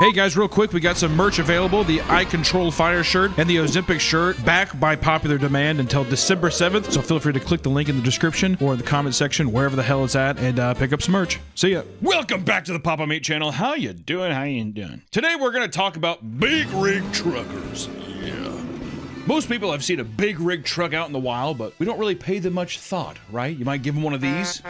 Hey guys, real quick, we got some merch available. The I Control Fire shirt and the Ozempic shirt back by popular demand until December 7th. So feel free to click the link in the description or in the comment section, wherever the hell it's at, and pick up some merch. See ya. Welcome back to the Papa Mate channel. How you doing? How you doing? Today we're going to talk about big rig truckers. Yeah. Most people have seen a big rig truck out in the wild, but we don't really pay them much thought, right? You might give them one of these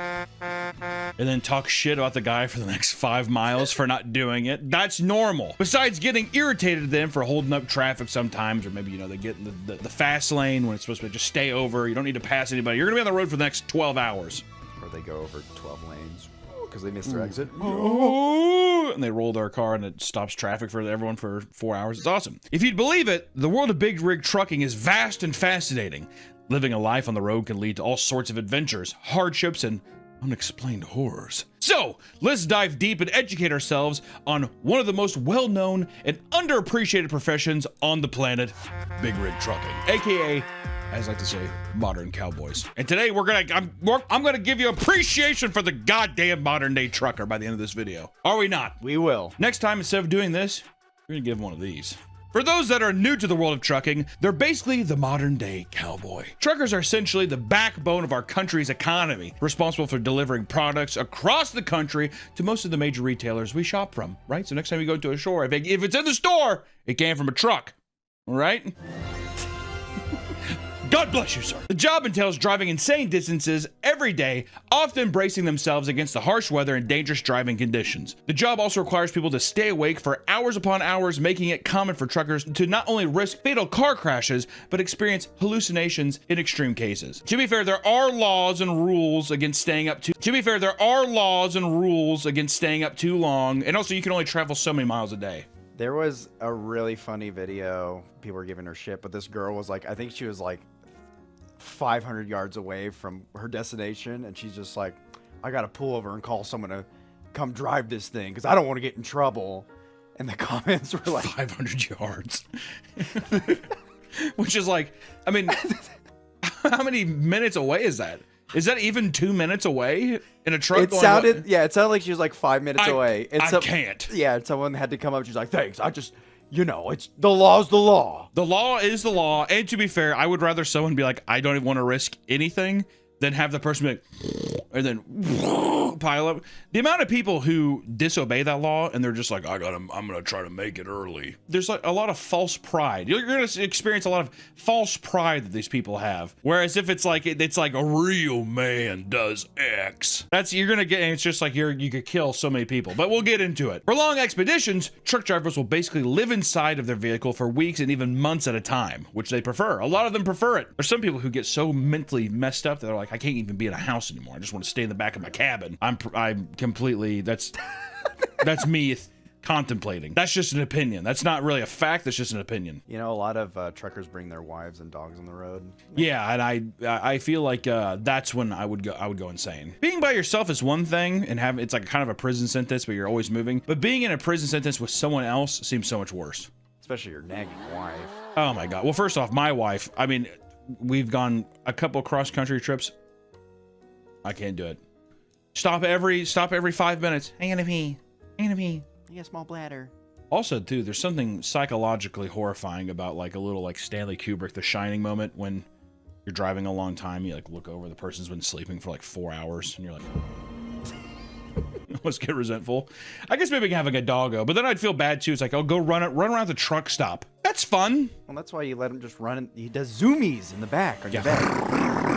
and then talk shit about the guy for the next 5 miles for not doing it. That's normal. Besides getting irritated at them for holding up traffic sometimes, or maybe, you know, they get in the fast lane when it's supposed to just stay over. You don't need to pass anybody. You're gonna be on the road for the next 12 hours. Or they go over 12 lanes because they missed their exit. And they roll their car and it stops traffic for everyone for 4 hours. It's awesome. If you'd believe it, the world of big rig trucking is vast and fascinating. Living a life on the road can lead to all sorts of adventures, hardships, and unexplained horrors. So, let's dive deep and educate ourselves on one of the most well-known and underappreciated professions on the planet, big rig trucking, aka, as I like to say, modern cowboys. And today I'm gonna give you appreciation for the goddamn modern day trucker by the end of this video. Are we not? We will. Next time, instead of doing this, we're gonna give one of these. For those that are new to the world of trucking, they're basically the modern day cowboy. Truckers are essentially the backbone of our country's economy, responsible for delivering products across the country to most of the major retailers we shop from, right? So next time you go to a store, if it's in the store, it came from a truck, all right? God bless you, sir. The job entails driving insane distances every day, often bracing themselves against the harsh weather and dangerous driving conditions. The job also requires people to stay awake for hours upon hours, making it common for truckers to not only risk fatal car crashes, but experience hallucinations in extreme cases. To be fair, there are laws and rules against staying up too long, and also you can only travel so many miles a day. There was a really funny video. People were giving her shit, but this girl was like, I think she was like 500 yards away from her destination, and she's just like, I gotta pull over and call someone to come drive this thing because I don't want to get in trouble. And the comments were like 500 yards. Which is like, I mean, how many minutes away is that? Is that even 2 minutes away in a truck? It sounded like she was like 5 minutes away. And I can't. Yeah, and someone had to come up. She's like, thanks. You know, it's the law's the law. The law is the law. And to be fair, I would rather someone be like, I don't even want to risk anything, than have the person be like, and then pile up. The amount of people who disobey that law and they're just like, I'm gonna try to make it early. There's like a lot of false pride. You're gonna experience a lot of false pride that these people have. Whereas if it's like a real man does X, you're gonna get, and it's just like you could kill so many people. But we'll get into it. For long expeditions, truck drivers will basically live inside of their vehicle for weeks and even months at a time, which they prefer. A lot of them prefer it. There's some people who get so mentally messed up that they're like, I can't even be in a house anymore. I just want to stay in the back of my cabin. I'm completely, that's me contemplating. That's just an opinion. That's not really a fact. That's just an opinion. You know, a lot of truckers bring their wives and dogs on the road. Yeah, and I feel like that's when I would go insane. Being by yourself is one thing, and it's like kind of a prison sentence, but you're always moving. But being in a prison sentence with someone else seems so much worse. Especially your nagging wife. Oh my God. Well, first off, my wife, I mean, we've gone a couple cross-country trips. I can't do it. Stop every 5 minutes. I'm gonna pee. I got a small bladder. Also, too, there's something psychologically horrifying about like a little like Stanley Kubrick, The Shining moment when you're driving a long time. You like look over, the person's been sleeping for like 4 hours, and you're like, almost get resentful. I guess maybe having a doggo, but then I'd feel bad too. It's like, oh, go run around the truck stop. That's fun. Well, that's why you let him just run. He does zoomies in the back on your back.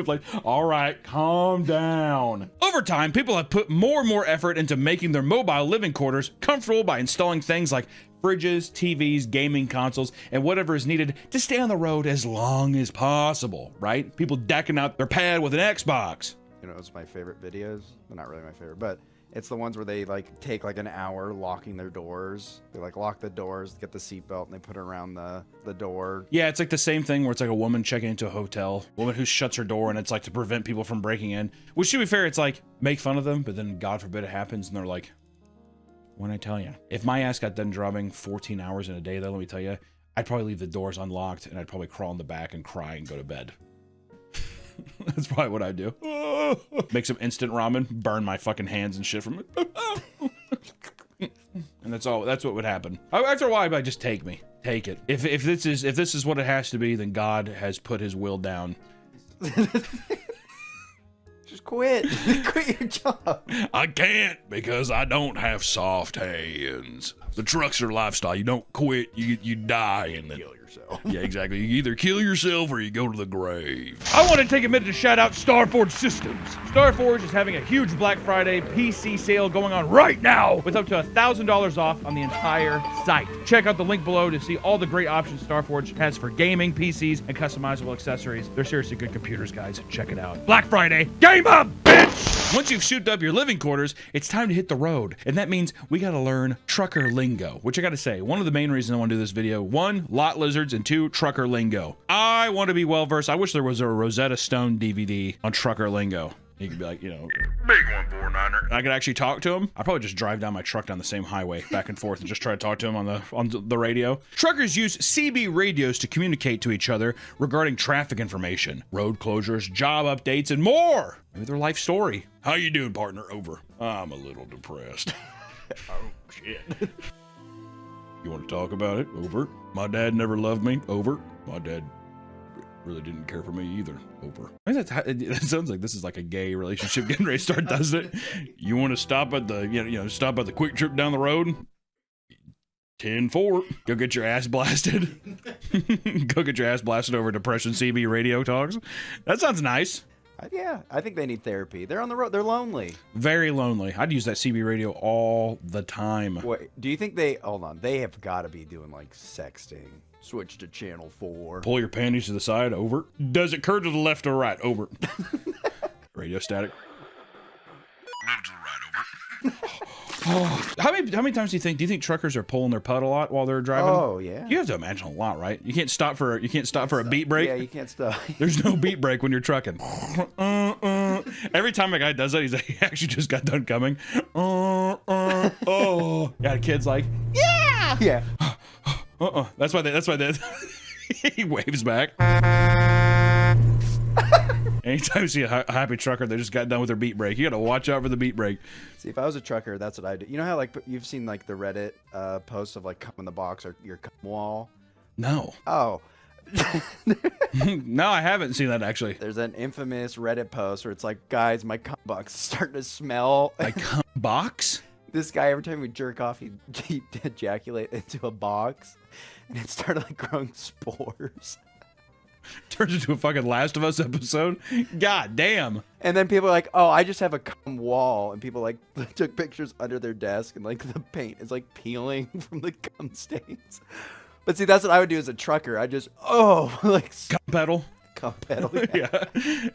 Like, all right, calm down. Over time, people have put more and more effort into making their mobile living quarters comfortable by installing things like fridges, TVs, gaming consoles, and whatever is needed to stay on the road as long as possible, right? People decking out their pad with an Xbox. You know, it's my favorite videos. They're not really my favorite, but it's the ones where they like take like an hour locking their doors. They like lock the doors, get the seatbelt, and they put it around the door. Yeah, it's like the same thing where it's like a woman checking into a hotel, woman who shuts her door, and it's like to prevent people from breaking in. Which, to be fair, it's like make fun of them, but then God forbid it happens, and they're like, when I tell you, if my ass got done driving 14 hours in a day, though, let me tell you, I'd probably leave the doors unlocked, and I'd probably crawl in the back and cry and go to bed. That's probably what I do. Make some instant ramen, burn my fucking hands and shit from it. and that's all. That's what would happen. After a while, I'd be like, just take me, take it. If this is what it has to be, then God has put His will down. Just quit. Quit your job. I can't because I don't have soft hands. The truckster lifestyle. You don't quit, you die in it. Kill yourself. Yeah, exactly. You either kill yourself or you go to the grave. I want to take a minute to shout out Starforge Systems. Starforge is having a huge Black Friday PC sale going on right now with up to $1,000 off on the entire site. Check out the link below to see all the great options Starforge has for gaming, PCs, and customizable accessories. They're seriously good computers, guys. Check it out. Black Friday, game up, bitch! Once you've souped up your living quarters, it's time to hit the road. And that means we gotta learn trucker lingo, which I gotta say, one of the main reasons I wanna do this video, 1, lot lizards, and 2, trucker lingo. I wanna be well-versed. I wish there was a Rosetta Stone DVD on trucker lingo. You could be like, you know, big one, 4-9er. I could actually talk to him. I'd probably just drive down my truck down the same highway back and forth and just try to talk to him on the radio. Truckers use CB radios to communicate to each other regarding traffic information, road closures, job updates, and more. Maybe their life story. How you doing, partner? Over. I'm a little depressed. Oh, shit. You want to talk about it? Over. My dad never loved me. Over. My dad really didn't care for me either. Over. I think that sounds like this is like a gay relationship getting ready to start, doesn't it? You want to stop at the stop at the quick trip down the road? 10-4. Go get your ass blasted. Go get your ass blasted over Depression CB radio talks. That sounds nice. Yeah, I think they need therapy. They're on the road. They're lonely. Very lonely. I'd use that CB radio all the time. Wait, do you think they... Hold on. They have got to be doing, like, sexting. Switch to channel 4. Pull your panties to the side. Over. Does it curve to the left or right? Over. Radio static. Left to the right. Over. Oh, how many times do you think truckers are pulling their putt a lot while they're driving? Oh, yeah. You have to imagine a lot, right? You can't stop for a beat break. Yeah, you can't stop. There's no beat break when you're trucking. Every time a guy does that, he actually just got done coming. Oh, yeah. The kid's like, yeah. Yeah. That's why he waves back. Anytime you see a happy trucker, they just got done with their beat break. You gotta watch out for the beat break. See, if I was a trucker, that's what I'd do. You know how, like, you've seen, like, the Reddit posts of, like, cum in the box or your cum wall? No. Oh. No, I haven't seen that, actually. There's an infamous Reddit post where it's like, guys, my cum box is starting to smell. My cum box? This guy, every time we jerk off, he'd ejaculate into a box, and it started, like, growing spores. Turns into a fucking Last of Us episode. God damn. And then people are like, oh, I just have a cum wall. And people, like, took pictures under their desk, and, like, the paint is, like, peeling from the cum stains. But see, that's what I would do as a trucker. I just, like, Cum pedal. cum pedal. Yeah.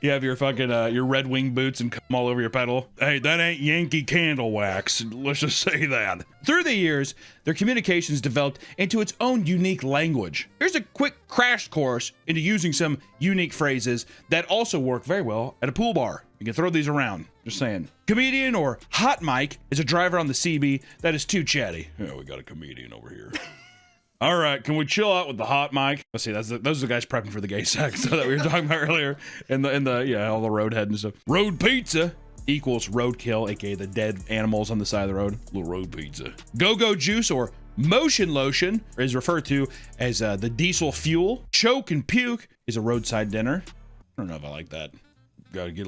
You have your fucking your Red Wing boots and cum all over your pedal. Hey, that ain't Yankee candle wax. Let's just say that. Through the years, their communications developed into its own unique language. Here's a quick crash course into using some unique phrases that also work very well at a pool bar. You can throw these around. Just saying. Comedian or hot mic is a driver on the CB that is too chatty. Yeah, we got a comedian over here. All right, can we chill out with the hot mic? Let's see, those are the guys prepping for the gay sex that we were talking about earlier, and all the road head and stuff. Road pizza equals roadkill, aka the dead animals on the side of the road. Little road pizza. Go-go juice or motion lotion is referred to as the diesel fuel. Choke and puke is a roadside dinner. I don't know if I like that. Gotta get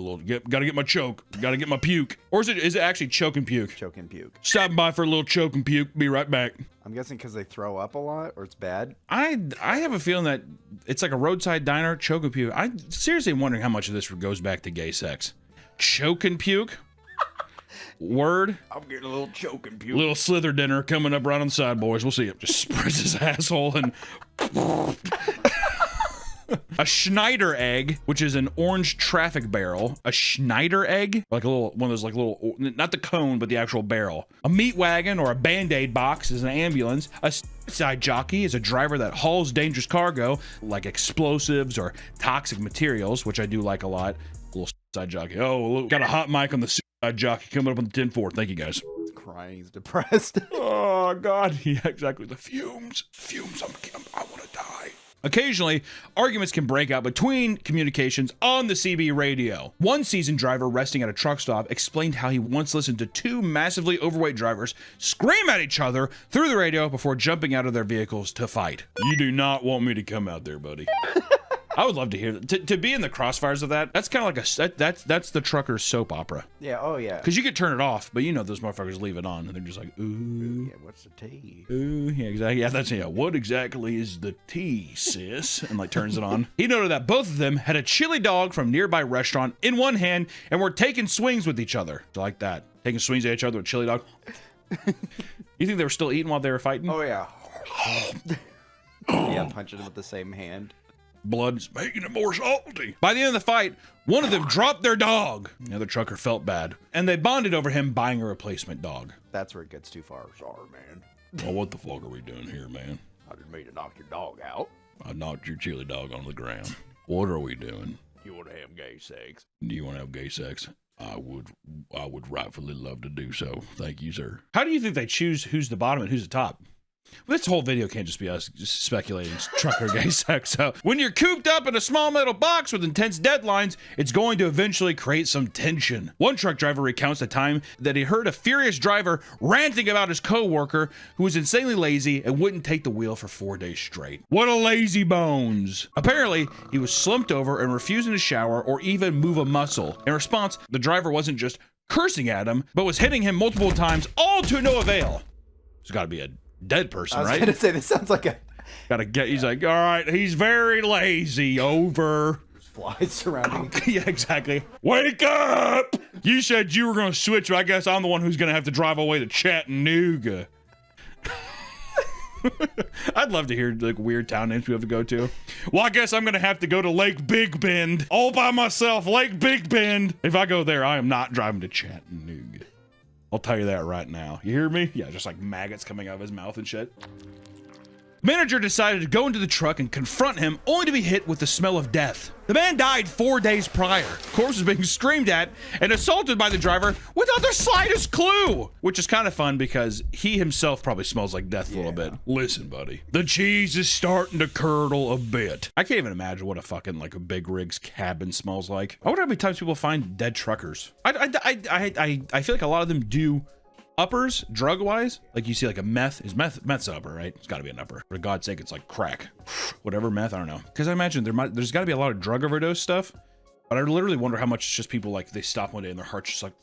my choke. Gotta get my puke. Or is it actually choke and puke? Choke and puke. Stopping by for a little choke and puke. Be right back. I'm guessing because they throw up a lot, or it's bad. I have a feeling that it's like a roadside diner, choke and puke. I seriously am wondering how much of this goes back to gay sex. Choke and puke? Word? I'm getting a little choke and puke. Little slither dinner coming up right on the side, boys. We'll see it. Just spreads his asshole and... A Schneider egg, which is an orange traffic barrel. A Schneider egg, like a little one of those, like little, not the cone, but the actual barrel. A meat wagon or a Band-Aid box is an ambulance. A side jockey is a driver that hauls dangerous cargo, like explosives or toxic materials, which I do like a lot. A little side jockey. Oh, look, got a hot mic on the side jockey coming up on the 10-4. Thank you, guys. He's crying. He's depressed. Oh God, yeah, exactly. The fumes. I want to die. Occasionally, arguments can break out between communications on the CB radio. One seasoned driver resting at a truck stop explained how he once listened to two massively overweight drivers scream at each other through the radio before jumping out of their vehicles to fight. You do not want me to come out there, buddy. I would love to hear that. To be in the crossfires of that. That's kind of like that's the trucker's soap opera. Yeah, oh yeah. Because you could turn it off, but you know those motherfuckers leave it on, and they're just like, ooh. Yeah, what's the tea? Ooh, yeah, exactly. Yeah, that's what exactly is the tea, sis? And like turns it on. He noted that both of them had a chili dog from nearby restaurant in one hand and were taking swings with each other. Like that. Taking swings at each other with chili dog. You think they were still eating while they were fighting? Oh yeah. Yeah, punching him with the same hand. Blood's making it more salty. By the end of the fight, one of them dropped their dog. The other trucker felt bad, and they bonded over him buying a replacement dog. That's where it gets too far. Sorry, man. Well, what the fuck are we doing here, man? I didn't mean to knock your dog out. I knocked your chili dog on the ground. What are we doing? You want to have gay sex? Do you want to have gay sex? I would rightfully love to do so. Thank you, sir. How do you think they choose who's the bottom and who's the top? Well, this whole video can't just be us just speculating trucker gay sex. So when you're cooped up in a small metal box with intense deadlines, it's going to eventually create some tension. One truck driver recounts the time that he heard a furious driver ranting about his co-worker who was insanely lazy and wouldn't take the wheel for 4 days straight. What a lazy bones. Apparently, he was slumped over and refusing to shower or even move a muscle. In response, the driver wasn't just cursing at him, but was hitting him multiple times, all to no avail. There's got to be a dead person, I was right? gonna say, this sounds like a Gotta get. He's like, all right, he's very lazy. Over. flies surrounding. Yeah, exactly. Wake up! You said you were gonna switch, but I guess I'm the one who's gonna have to drive away to Chattanooga. I'd love to hear like weird town names we have to go to. Well, I guess I'm gonna have to go to Lake Big Bend all by myself. Lake Big Bend. If I go there, I am not driving to Chattanooga. I'll tell you that right now. You hear me? Yeah, just like maggots coming out of his mouth and shit. Manager decided to go into the truck and confront him, only to be hit with the smell of death. The man died 4 days prior. Corpse was being screamed at and assaulted by the driver without the slightest clue, which is kind of fun because he himself probably smells like death a little bit. Listen, buddy, the cheese is starting to curdle a bit. I can't even imagine what a fucking like a big rig's cabin smells like. I wonder how many times people find dead truckers. I feel like a lot of them do uppers, drug-wise. Like you see like a meth's an upper, right? It's gotta be an upper. For God's sake, it's like crack. Whatever meth, I don't know. Because I imagine there's gotta be a lot of drug overdose stuff. But I literally wonder how much it's just people like they stop one day and their heart's just like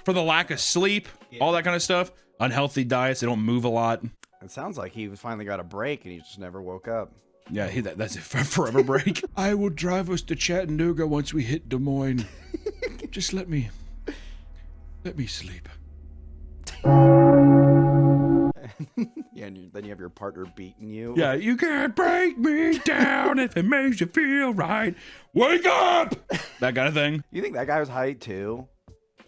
for the lack of sleep, all that kind of stuff. Unhealthy diets, they don't move a lot. It sounds like he finally got a break and he just never woke up. Yeah, that's a forever break. I will drive us to Chattanooga once we hit Des Moines. Just let me sleep. Yeah, and then you have your partner beating you. Yeah, you can't break me down if it makes you feel right. Wake up! That kind of thing. You think that guy was hyped too?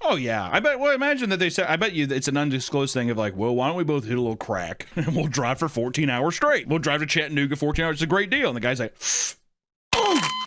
Oh yeah, I bet. Well, imagine that they said. I bet you it's an undisclosed thing of like, well, why don't we both hit a little crack and we'll drive for 14 hours straight. We'll drive to Chattanooga 14 hours. It's a great deal. And the guy's like,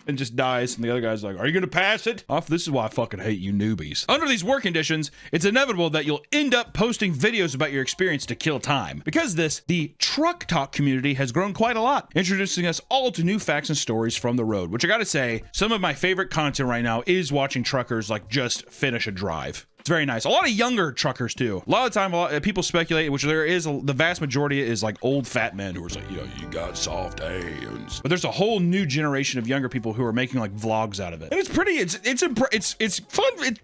and just dies. And the other guy's like, are you gonna pass it off? This is why I fucking hate you newbies. Under these work conditions, it's inevitable that you'll end up posting videos about your experience to kill time. Because of this, the truck talk community has grown quite a lot, introducing us all to new facts and stories from the road, which I gotta say, some of my favorite content right now is watching truckers like just finish a drive. It's very nice. A lot of younger truckers too. A lot of the time, people speculate, which there is, the vast majority is like old fat men who are like, you got soft hands. But there's a whole new generation of younger people who are making like vlogs out of it. And it's pretty, it's fun. It's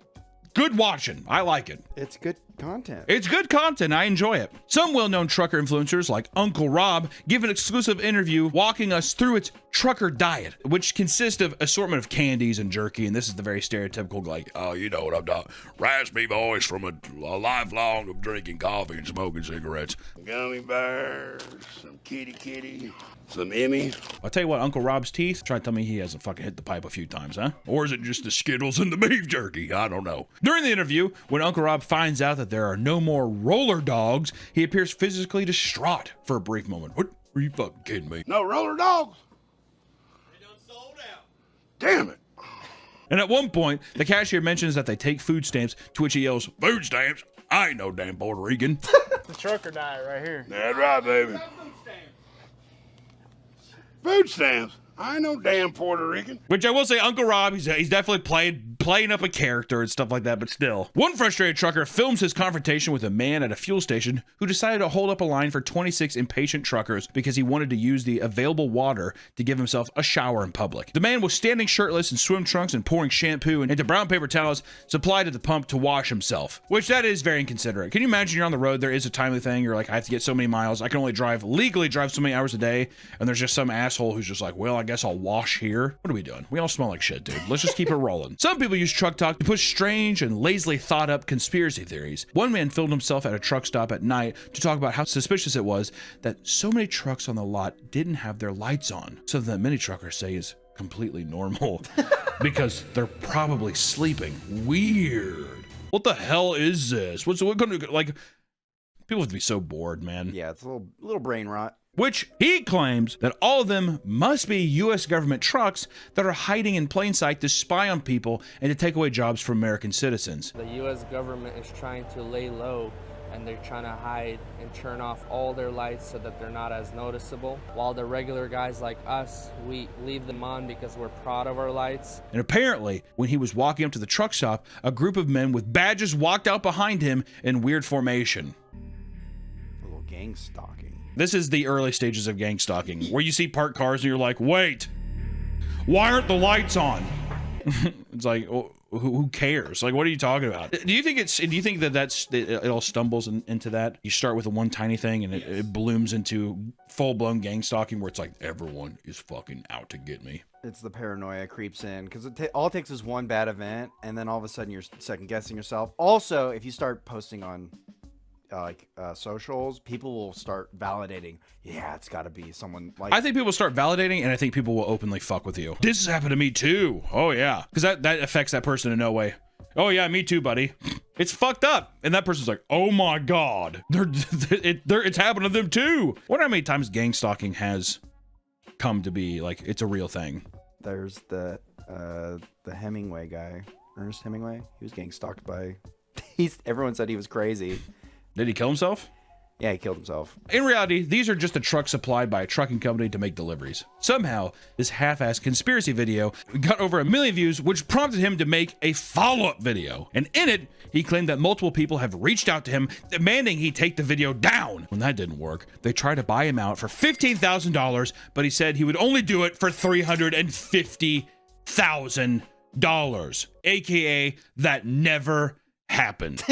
good watching. I like it. It's good content. It's good content. I enjoy it. Some well-known trucker influencers like Uncle Rob give an exclusive interview walking us through its trucker diet, which consists of assortment of candies and jerky. And this is the very stereotypical, like, oh, you know what I'm talking. Raspy voice from a lifelong of drinking coffee and smoking cigarettes. Gummy bears, some kitty, some Emmy. I'll tell you what, Uncle Rob's teeth, try to tell me he hasn't fucking hit the pipe a few times, huh? Or is it just the Skittles and the beef jerky? I don't know. During the interview, when Uncle Rob finds out that there are no more roller dogs, he appears physically distraught for a brief moment. What? Are you fucking kidding me? No roller dogs? They done sold out. Damn it. And at one point, the cashier mentions that they take food stamps, to which he yells, food stamps? I ain't no damn Puerto Rican. The trucker diet right here. That's right, baby. Food stamps? I ain't no damn Puerto Rican. Which I will say, Uncle Rob, he's definitely playing up a character and stuff like that, but still. One frustrated trucker films his confrontation with a man at a fuel station who decided to hold up a line for 26 impatient truckers because he wanted to use the available water to give himself a shower in public. The man was standing shirtless in swim trunks and pouring shampoo into brown paper towels supplied at the pump to wash himself, which that is very inconsiderate. Can you imagine you're on the road, there is a timely thing, you're like, I have to get so many miles, I can only legally drive so many hours a day, and there's just some asshole who's just like, well, I guess I'll wash here. What are we doing? We all smell like shit, dude. Let's just keep it rolling. Some people use truck talk to push strange and lazily thought up conspiracy theories. One man filmed himself at a truck stop at night to talk about how suspicious it was that so many trucks on the lot didn't have their lights on. Something that many truckers say is completely normal because they're probably sleeping. Weird. What the hell is this? What's gonna, like, people have to be so bored, man. Yeah, it's a little brain rot. Which he claims that all of them must be U.S. government trucks that are hiding in plain sight to spy on people and to take away jobs from American citizens. The U.S. government is trying to lay low, and they're trying to hide and turn off all their lights so that they're not as noticeable. While the regular guys like us, we leave them on because we're proud of our lights. And apparently, when he was walking up to the truck stop, a group of men with badges walked out behind him in weird formation. A little gang stalking. This is the early stages of gang stalking, where you see parked cars and you're like, wait, why aren't the lights on? It's like, oh, who cares? Like, what are you talking about? Do you think it all stumbles into that? You start with the one tiny thing and it blooms into full-blown gang stalking where it's like, everyone is fucking out to get me. It's the paranoia creeps in because all it takes is one bad event and then all of a sudden you're second guessing yourself. Also, if you start posting on socials, people will start validating, yeah, it's got to be someone like. I think people start validating, and I think people will openly fuck with you. This has happened to me too. Oh yeah, because that affects that person in no way. Oh yeah, me too, buddy. It's fucked up, and that person's like, oh my god, it's happened to them too. Wonder how many times gang stalking has come to be like it's a real thing. There's the Hemingway guy, Ernest Hemingway. He was gang stalked by. Everyone said he was crazy. Did he kill himself? Yeah, he killed himself. In reality, these are just the trucks supplied by a trucking company to make deliveries. Somehow, this half-assed conspiracy video got over 1 million views, which prompted him to make a follow-up video. And in it, he claimed that multiple people have reached out to him, demanding he take the video down. When that didn't work, they tried to buy him out for $15,000, but he said he would only do it for $350,000, aka that never happened.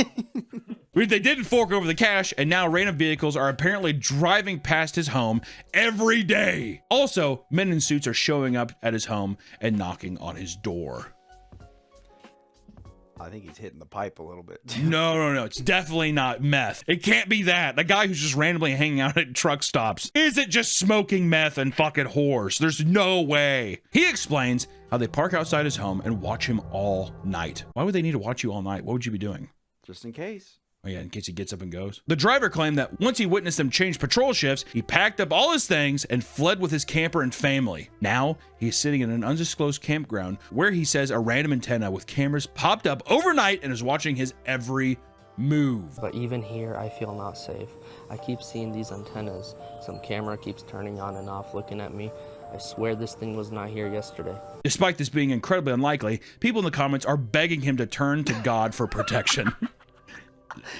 They didn't fork over the cash, and now random vehicles are apparently driving past his home every day. Also, men in suits are showing up at his home and knocking on his door. I think he's hitting the pipe a little bit. No. It's definitely not meth. It can't be that. The guy who's just randomly hanging out at truck stops isn't just smoking meth and fucking whores. There's no way. He explains how they park outside his home and watch him all night. Why would they need to watch you all night? What would you be doing? Just in case. Oh yeah, in case he gets up and goes. The driver claimed that once he witnessed them change patrol shifts, he packed up all his things and fled with his camper and family. Now, he's sitting in an undisclosed campground where he says a random antenna with cameras popped up overnight and is watching his every move. But even here, I feel not safe. I keep seeing these antennas. Some camera keeps turning on and off looking at me. I swear this thing was not here yesterday. Despite this being incredibly unlikely, people in the comments are begging him to turn to God for protection.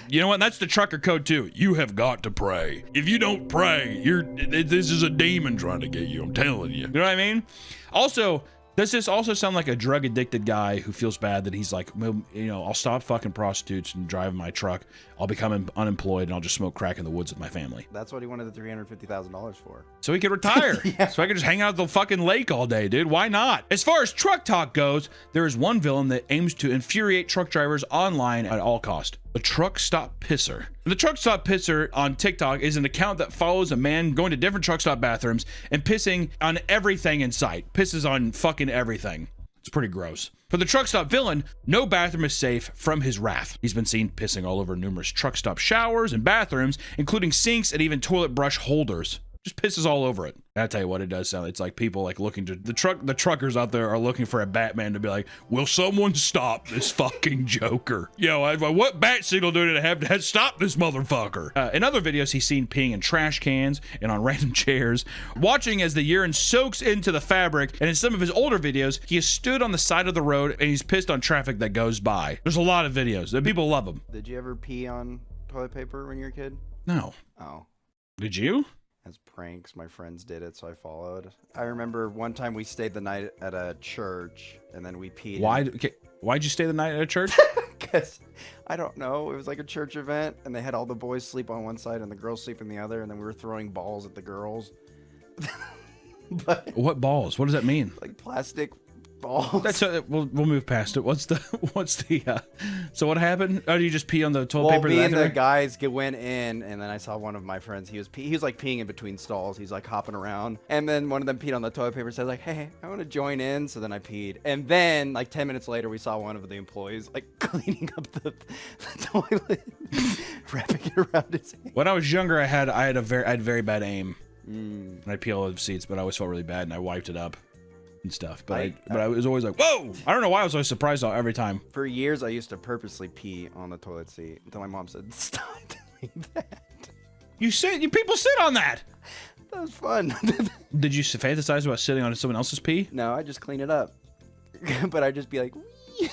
You know what? That's the trucker code too. You have got to pray. If you don't pray, this is a demon trying to get you. I'm telling you. You know what I mean? Also, does this also sound like a drug addicted guy who feels bad that he's like, well, you know, I'll stop fucking prostitutes and drive my truck. I'll become unemployed and I'll just smoke crack in the woods with my family. That's what he wanted the $350,000 for. So he could retire. Yeah. So I could just hang out at the fucking lake all day, dude. Why not? As far as truck talk goes, there is one villain that aims to infuriate truck drivers online at all cost. The Truck Stop Pisser. The Truck Stop Pisser on TikTok is an account that follows a man going to different truck stop bathrooms and pissing on everything in sight. Pisses on fucking everything. It's pretty gross. For the truck stop villain, no bathroom is safe from his wrath. He's been seen pissing all over numerous truck stop showers and bathrooms, including sinks and even toilet brush holders. Just pisses all over it. I tell you what, it does sound. It's like people like looking to the truckers out there are looking for a Batman to be like, will someone stop this fucking Joker? What bat signal do they have to stop this motherfucker? In other videos, he's seen peeing in trash cans and on random chairs, watching as the urine soaks into the fabric. And in some of his older videos, he has stood on the side of the road and he's pissed on traffic that goes by. There's a lot of videos that people love him. Did you ever pee on toilet paper when you were a kid? No. Oh. Did you? As pranks, my friends did it, so I followed. I remember one time we stayed the night at a church, and then we peed. Why'd you stay the night at a church? Because, I don't know, it was like a church event, and they had all the boys sleep on one side and the girls sleep in the other, and then we were throwing balls at the girls. But What balls? What does that mean? like plastic balls. That's we'll move past it. So what happened? Oh, do you just pee on the toilet Well, paper? me and the bathroom? guys went in, and then I saw one of my friends. He was like peeing in between stalls. He's like hopping around, and then one of them peed on the toilet paper. So I was like, "Hey, I want to join in." So then I peed, and then like 10 minutes later, we saw one of the employees like cleaning up the toilet, wrapping it around his hand. When I was younger, I had very bad aim. And I'd pee all over the seats, but I always felt really bad, and I wiped it up and stuff. But I was always like, "Whoa!" I don't know why I was always surprised every time. For years, I used to purposely pee on the toilet seat until my mom said, "Stop doing that." You people sit on that. That was fun. Did you fantasize about sitting on someone else's pee? No, I just clean it up, but I'd just be like, "Wee."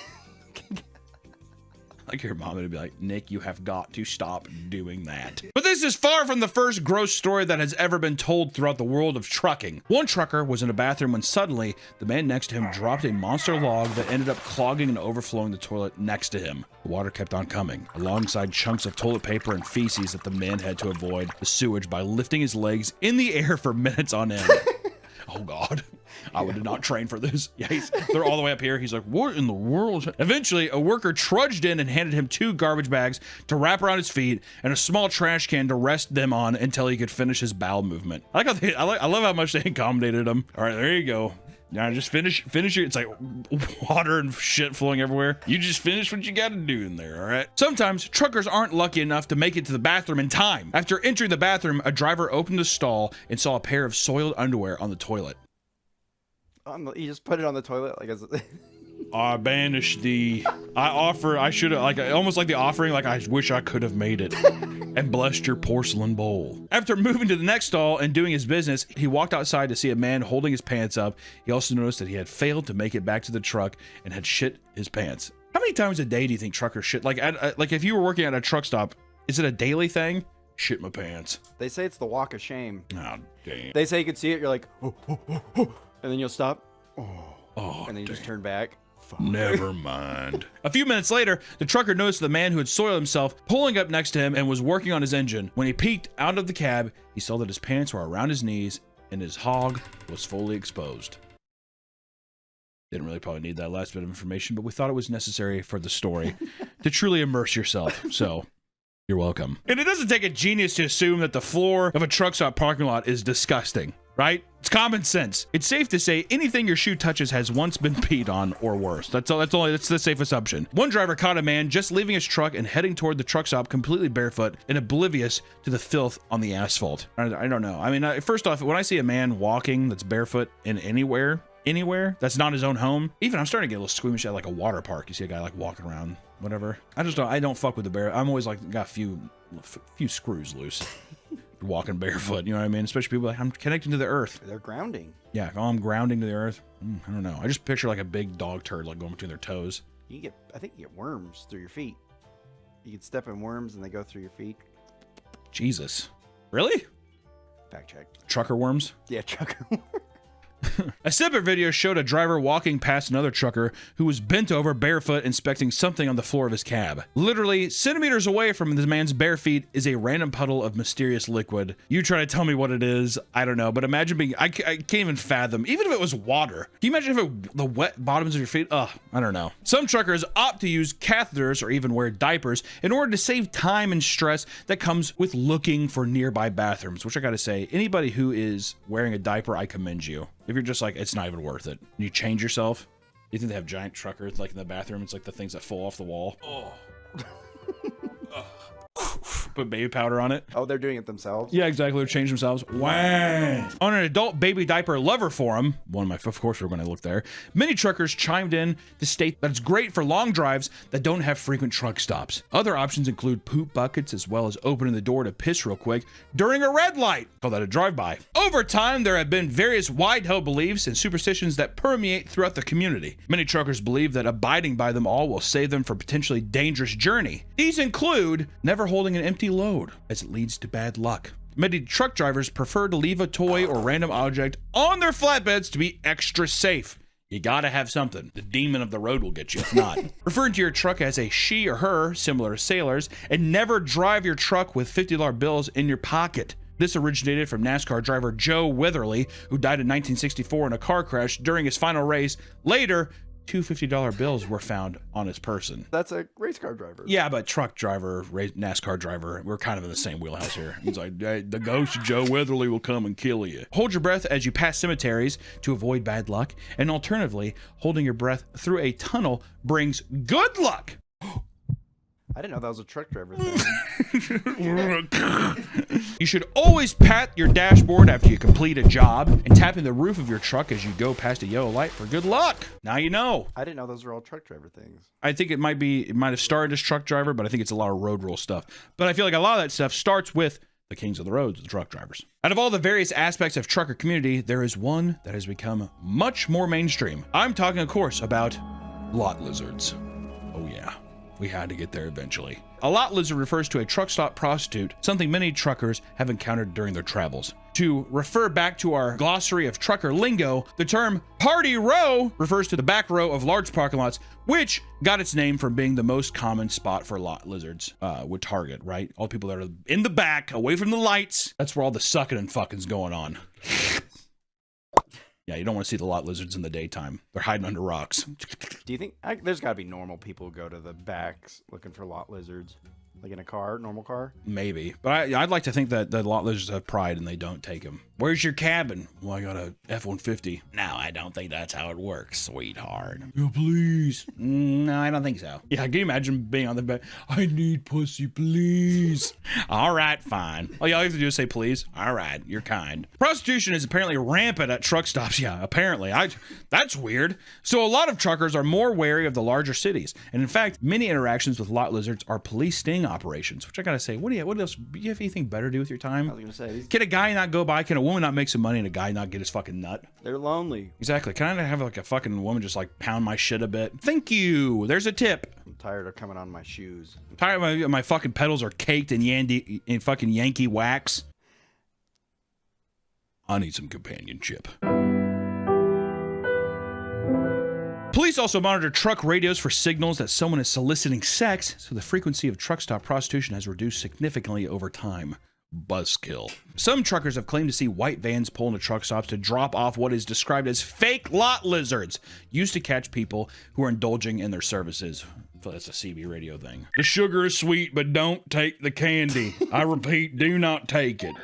Like your mom would be like, "Nick, you have got to stop doing that." But this is far from the first gross story that has ever been told throughout the world of trucking. One trucker was in a bathroom when suddenly the man next to him dropped a monster log that ended up clogging and overflowing the toilet next to him. The water kept on coming, alongside chunks of toilet paper and feces that the man had to avoid the sewage by lifting his legs in the air for minutes on end. Oh God. I did not train for this. Yeah, they're all the way up here. He's like, what in the world? Eventually, a worker trudged in and handed him 2 garbage bags to wrap around his feet and a small trash can to rest them on until he could finish his bowel movement. I love how much they accommodated him. All right, there you go. Now just finish your, it's like water and shit flowing everywhere. You just finish what you got to do in there, all right? Sometimes truckers aren't lucky enough to make it to the bathroom in time. After entering the bathroom, a driver opened the stall and saw a pair of soiled underwear on the toilet. You just put it on the toilet like as. I banished I should have, almost like the offering, like I wish I could have made it and blessed your porcelain bowl. After moving to the next stall and doing his business, he walked outside to see a man holding his pants up. He also noticed that he had failed to make it back to the truck and had shit his pants. How many times a day do you think truckers shit? Like if you were working at a truck stop, is it a daily thing? Shit my pants. They say it's the walk of shame. Oh, damn. They say you can see it, you're like, oh, and then you'll stop. Oh, And then you just turn back. Fuck. Never mind. A few minutes later, the trucker noticed the man who had soiled himself pulling up next to him and was working on his engine. When he peeked out of the cab, he saw that his pants were around his knees and his hog was fully exposed. Didn't really probably need that last bit of information, but we thought it was necessary for the story to truly immerse yourself. So you're welcome. And it doesn't take a genius to assume that the floor of a truck stop parking lot is disgusting, right? It's common sense. It's safe to say anything your shoe touches has once been peed on or worse. That's the safe assumption. One driver caught a man just leaving his truck and heading toward the truck stop completely barefoot and oblivious to the filth on the asphalt. I don't know. I mean, first off, when I see a man walking that's barefoot in anywhere that's not his own home, even I'm starting to get a little squeamish at like a water park. You see a guy like walking around, whatever. I don't fuck with the bare. I'm always like got a few screws loose. Walking barefoot, you know what I mean? Especially people like, I'm connecting to the earth. They're grounding. Yeah, I'm grounding to the earth. I don't know. I just picture like a big dog turd like going between their toes. I think you get worms through your feet. You can step in worms and they go through your feet. Jesus. Really? Fact check. Trucker worms? Yeah, trucker. A separate video showed a driver walking past another trucker who was bent over barefoot inspecting something on the floor of his cab. Literally centimeters away from this man's bare feet is a random puddle of mysterious liquid. You try to tell me what it is, I don't know, but imagine being, I can't even fathom, even if it was water. Can you imagine if the wet bottoms of your feet? I don't know. Some truckers opt to use catheters or even wear diapers in order to save time and stress that comes with looking for nearby bathrooms, which I gotta say, anybody who is wearing a diaper, I commend you. If you're just like, it's not even worth it. You change yourself. You think they have giant truckers like in the bathroom? It's like the things that fall off the wall. Oh. But put baby powder on it. Oh, they're doing it themselves? Yeah, exactly. They're changing themselves. Wow. On an adult baby diaper lover forum, of course we're going to look there, many truckers chimed in to state that it's great for long drives that don't have frequent truck stops. Other options include poop buckets, as well as opening the door to piss real quick during a red light. Call that a drive-by. Over time, there have been various wide-held beliefs and superstitions that permeate throughout the community. Many truckers believe that abiding by them all will save them from potentially dangerous journey. These include never holding an empty load, as it leads to bad luck. Many truck drivers prefer to leave a toy or random object on their flatbeds to be extra safe. You gotta have something. The demon of the road will get you if not. Referring to your truck as a she or her, similar to sailors, and never drive your truck with $50 bills in your pocket. This originated from NASCAR driver Joe Weatherly, who died in 1964 in a car crash during his final race. Later, two $50 bills were found on his person. That's a race car driver. Yeah, but truck driver, NASCAR driver, we're kind of in the same wheelhouse here. He's like, hey, the ghost of Joe Weatherly will come and kill you. Hold your breath as you pass cemeteries to avoid bad luck. And alternatively, holding your breath through a tunnel brings good luck. I didn't know that was a truck driver thing. You should always pat your dashboard after you complete a job and tapping the roof of your truck as you go past a yellow light for good luck. Now you know. I didn't know those were all truck driver things. I think it might have started as truck driver, but I think it's a lot of road rule stuff. But I feel like a lot of that stuff starts with the kings of the roads, the truck drivers. Out of all the various aspects of trucker community, there is one that has become much more mainstream. I'm talking, of course, about lot lizards. Oh yeah. We had to get there eventually. A lot lizard refers to a truck stop prostitute, something many truckers have encountered during their travels. To refer back to our glossary of trucker lingo, the term party row refers to the back row of large parking lots, which got its name from being the most common spot for lot lizards would target, right? All the people that are in the back, away from the lights, that's where all the sucking and fucking's going on. Yeah, you don't want to see the lot lizards in the daytime. They're hiding under rocks. Do you think there's got to be normal people who go to the backs looking for lot lizards? Like in a car, normal car? Maybe. But I'd like to think that the lot lizards have pride and they don't take them. Where's your cabin? Well, I got a F-150. No, I don't think that's how it works, sweetheart. Oh, please. No, I don't think so. Yeah, can you imagine being on the bed? I need pussy, please. All right, fine. All you have to do is say please. All right, you're kind. Prostitution is apparently rampant at truck stops. Yeah, apparently. That's weird. So a lot of truckers are more wary of the larger cities. And in fact, many interactions with lot lizards are police sting operations, which I gotta say, what else? Do you have anything better to do with your time? I was going to say. Can a guy not go by? Can a woman not make some money and a guy not get his fucking nut? They're lonely. Exactly. Can I not have like a fucking woman just like pound my shit a bit? Thank you. There's a tip. I'm tired of coming on my shoes. I'm tired of my fucking pedals are caked in fucking Yankee wax. I need some companionship. Police also monitor truck radios for signals that someone is soliciting sex, so the frequency of truck stop prostitution has reduced significantly over time. Buzzkill. Some truckers have claimed to see white vans pull into truck stops to drop off what is described as fake lot lizards, used to catch people who are indulging in their services. That's a CB radio thing. The sugar is sweet, but don't take the candy. I repeat, do not take it.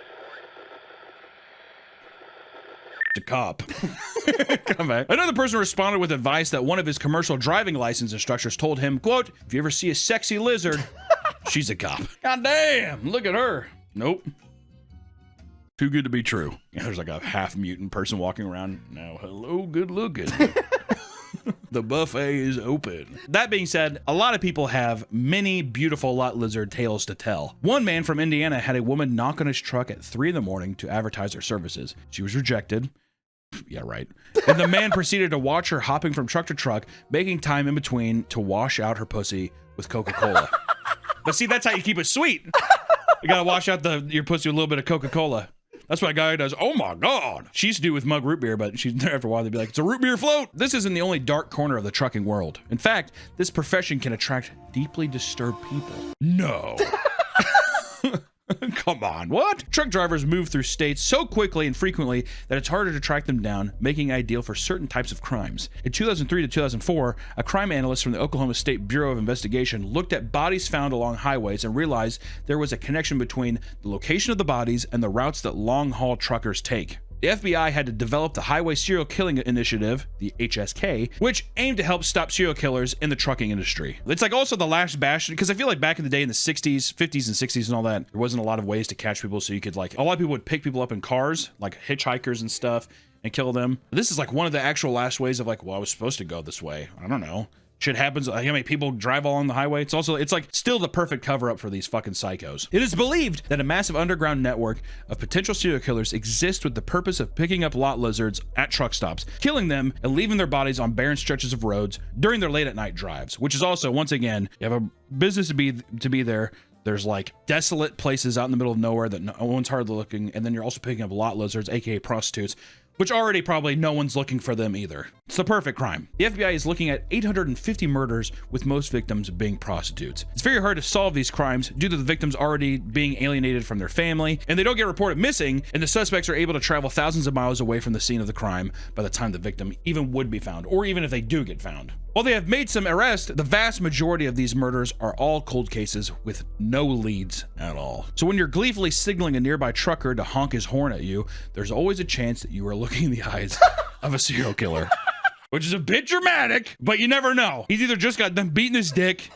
The cop. Come back. Another person responded with advice that one of his commercial driving license instructors told him, quote, if you ever see a sexy lizard, she's a cop. God damn, look at her. Nope. Too good to be true. Yeah, there's like a half mutant person walking around. Now, hello, good looking. The buffet is open. That being said, a lot of people have many beautiful lot lizard tales to tell. One man from Indiana had a woman knock on his truck at 3 a.m. to advertise her services. She was rejected. Yeah, right. And the man proceeded to watch her hopping from truck to truck, making time in between to wash out her pussy with Coca-Cola. But see, that's how you keep it sweet. You gotta wash out your pussy with a little bit of Coca-Cola. That's what a guy does. Oh my God. She used to do with mug root beer, but she's there after a while. They'd be like, it's a root beer float. This isn't the only dark corner of the trucking world. In fact, this profession can attract deeply disturbed people. No. Come on, what? Truck drivers move through states so quickly and frequently that it's harder to track them down, making it ideal for certain types of crimes. In 2003 to 2004, a crime analyst from the Oklahoma State Bureau of Investigation looked at bodies found along highways and realized there was a connection between the location of the bodies and the routes that long-haul truckers take. the FBI had to develop the Highway Serial Killing Initiative, the HSK, which aimed to help stop serial killers in the trucking industry. It's like also the last bastion, because I feel like back in the day in the 60s, 50s, and 60s and all that, there wasn't a lot of ways to catch people, so you could like, a lot of people would pick people up in cars, like hitchhikers and stuff, and kill them. This is like one of the actual last ways of like, well, I was supposed to go this way. I don't know. Shit happens. How many people drive along the highway? It's like still the perfect cover up for these fucking psychos. It is believed that a massive underground network of potential serial killers exists with the purpose of picking up lot lizards at truck stops, killing them, and leaving their bodies on barren stretches of roads during their late at night drives, which is also, once again, you have a business to be there. There's like desolate places out in the middle of nowhere that no one's hardly looking. And then you're also picking up lot lizards, aka prostitutes, which already probably no one's looking for them either. It's the perfect crime. The FBI is looking at 850 murders, with most victims being prostitutes. It's very hard to solve these crimes due to the victims already being alienated from their family, and they don't get reported missing, and the suspects are able to travel thousands of miles away from the scene of the crime by the time the victim even would be found, or even if they do get found. While they have made some arrests, the vast majority of these murders are all cold cases with no leads at all. So when you're gleefully signaling a nearby trucker to honk his horn at you, there's always a chance that you are looking in the eyes of a serial killer. Which is a bit dramatic, but you never know. He's either just got done beating his dick,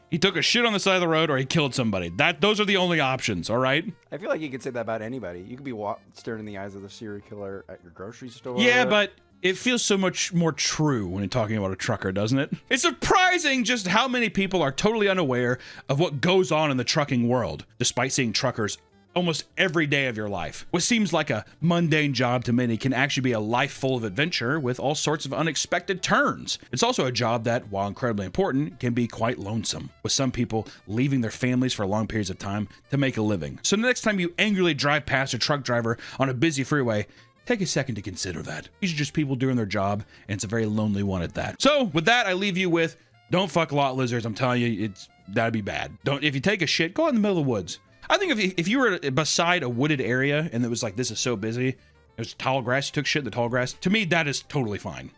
he took a shit on the side of the road, or he killed somebody. Those are the only options, all right? I feel like you could say that about anybody. You could be staring in the eyes of the serial killer at your grocery store. Yeah, but it feels so much more true when you're talking about a trucker, doesn't it? It's surprising just how many people are totally unaware of what goes on in the trucking world, despite seeing truckers almost every day of your life. What seems like a mundane job to many can actually be a life full of adventure with all sorts of unexpected turns. It's also a job that, while incredibly important, can be quite lonesome, with some people leaving their families for long periods of time to make a living. So the next time you angrily drive past a truck driver on a busy freeway, take a second to consider that. These are just people doing their job, and it's a very lonely one at that. So with that, I leave you with, don't fuck lot lizards. I'm telling you, that'd be bad. If you take a shit, go out in the middle of the woods. I think if you were beside a wooded area and it was like, this is so busy, there's tall grass, you took shit in the tall grass, to me, that is totally fine.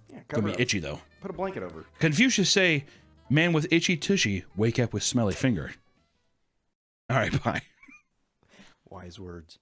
Yeah, It's gonna be itchy though. Put a blanket over. Confucius say, man with itchy tushy, wake up with smelly finger. All right, bye. Wise words.